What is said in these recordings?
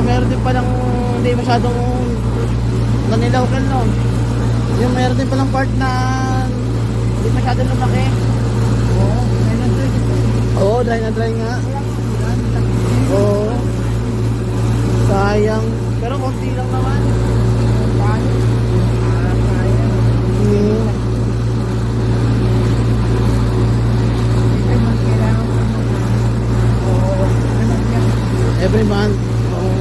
meron din palang hindi masyadong nanilaw-kan, no? Yung meron din palang part na hindi masyadong lumaki. Oo, dry na dry dito. Oo, dry na dry nga. Oo. Sayang. Pero konti lang naman. Paano? Sayang. Hmm. Every month kailangan ko Oo. Every month. Oo.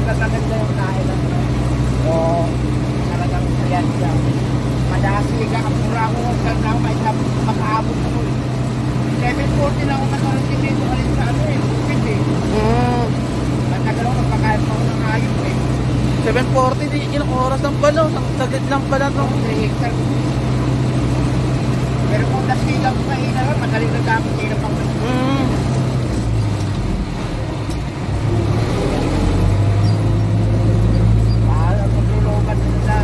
Maganda yung kain ng Oo. talagang ayan siya. Madasi ka, kapura ko, hanggang na may makaabot ko. 740 lang ako nakarating dito alin sa ano eh, bukid eh. Hmm. Matagal ako magpakain pa ako ng hayop eh. 740, di ilang oras lang pala. Saglit lang pala to. 3 hectare. Pero kung nasilang ko kain na, magaling na dapat nila pang Hmm. mahal ang maglulugan nila.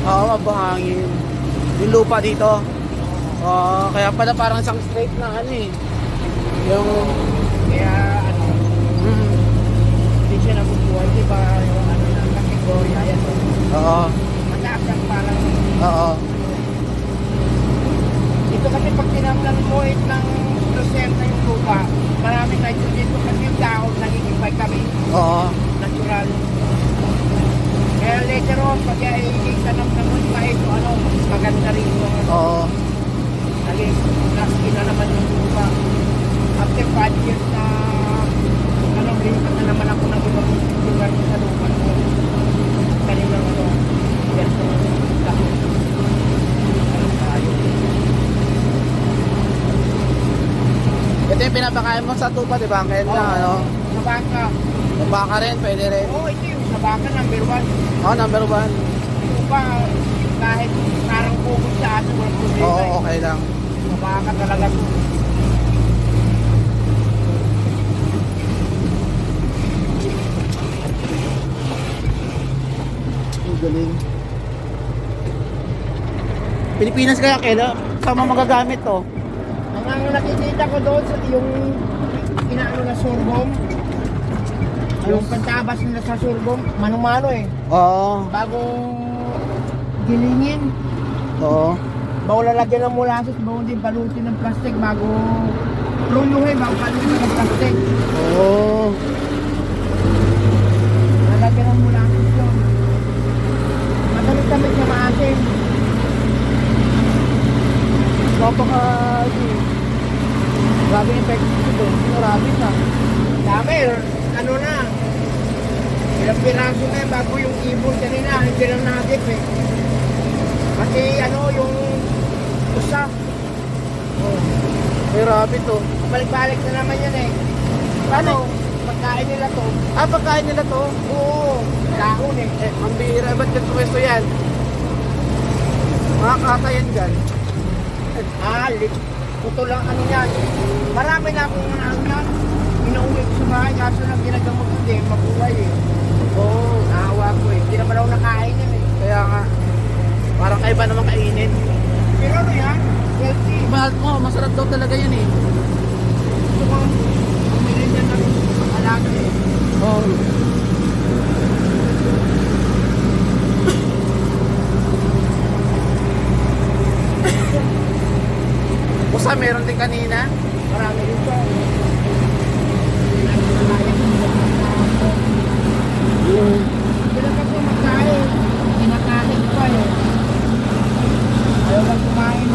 Oo, mabahangin. Yung lupa dito. Oo, kaya pala parang isang straight na ano eh. Yung... Kaya ano, Mm. hindi siya nabubuhay, di ba yung ano ng kategorya yan. Oo. Mataas ang parang, Oo. dito kasi pag tinamlan mo ng reserve yung lupa, maraming nitrogen dito kasi yung dahon nagigipay kami, Oo. natural. Kaya later on, pag itanam na mo ito, ano, maganda rin yung Oo. naging naskin na naman yung lupa. After 5 years na ano, lipat na naman ako ng ibang lugar sa lupa ko. Kanilang ano, ganito dahon. Ano tayo. Ito yung pinapakain mo sa tupa, di ba? Ang kaya na, ano? Sa baka. Yung baka rin, pwede rin. Oo, ito yung sa baka number 1. Oh, number 1. Lupa, kahit parang bukod sa atin, walang problema Oo, eh. okay lang. Mabaka talaga to. Ang galing. Pilipinas kaya kailan? Sama magagamit to? Ang nakikita ko doon sa yung inaano na surgom, yung pantabas nila sa surgom, mano-mano eh. Oo. Bagong gilingin, Oo. bago lalagyan ng molasses, bago din balutin ng plastic, bago luluhin, bago balutin ng plastic. Oo. Lalagyan ng molasses yun. Madamit-damit na maasim. Napaka... Grabe yung effect dito. Marami na. Dami, ano na. Ilang piraso na yun, bago yung ibon kanina, hindi lang nagip eh. Kasi ano, yung usap. Oh. Grabe to. Balik-balik na naman yan eh. Ano, pagkain nila to. Ah, pagkain nila to? Oo, dahon eh. Eh, ang bihira. Ba't ganito pwesto yan? Mga katayan dyan. Puto lang ano yan. Marami na akong ano yan. Inuwi ko sa bahay, kaso lang ginagamot ko din, mabuhay eh. Oo, naawa ko eh. Hindi naman ako nakain yan eh. Kaya nga. Parang kaiba naman kainin. Pero ano yan? Healthy. Mahal mo, masarap daw talaga yun eh. Gusto ko bumili niya ng alaga eh. Oo. Usa, meron din kanina. Marami dito. Hindi naman ko magkain. Kinakain ko pa eh. Ayaw lang kumain